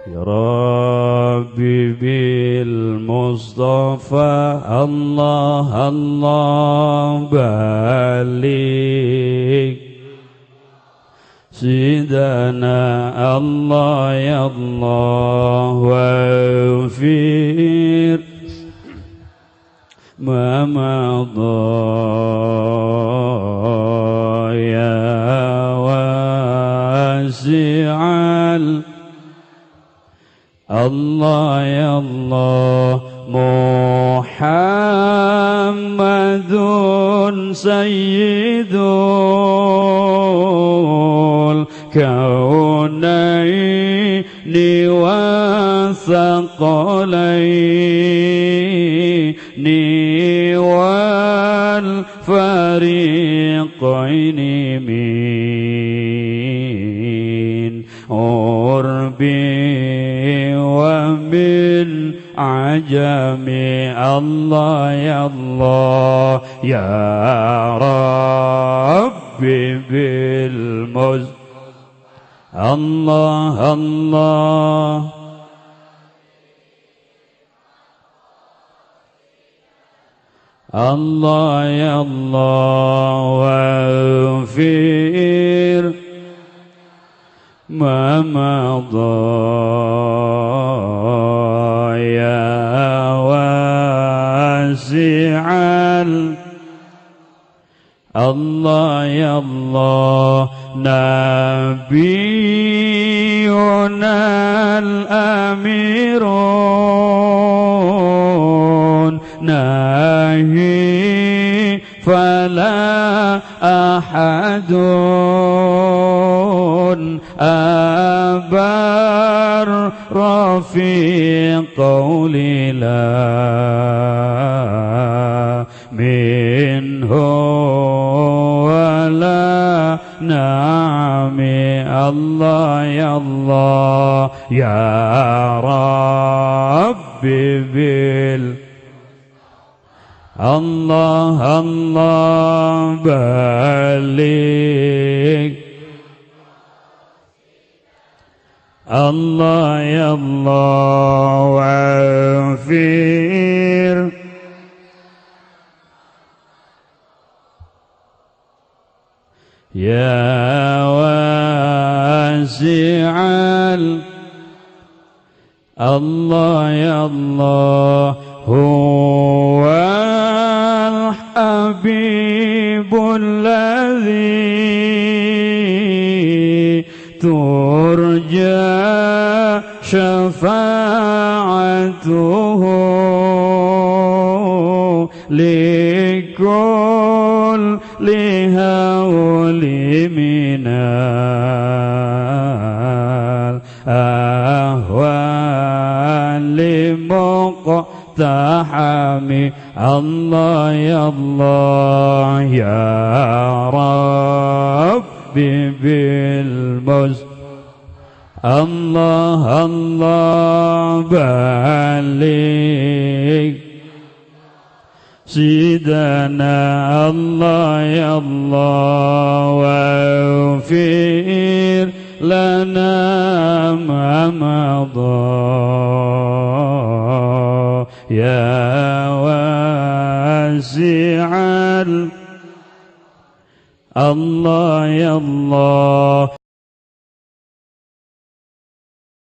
يا ربي بالمصطفى الله الله بلغ سيدنا الله يا الله واغفر ما مضى يا واسع الله يا الله محمد سيد الكونين والثقلين والفريقين من عربي ومن عجم الله يا الله يا ربي الله الله الله يا الله واغفر ما مضى يا واسع الله يا الله نبينا الأمير ناهي فلا أحد أبر في قول لا منه ولا نعم الله يا الله يا ربي الله الله بلغ الله يا الله واغفر يا واسع الله يا الله هو الحبيب الذي ترجى شفاعته لكل هول من الأهوال مقتحم الله يا الله يا ربي الله الله بلغ سيدنا الله يا الله واغفر لنا ما مضى يا واسع الله يا الله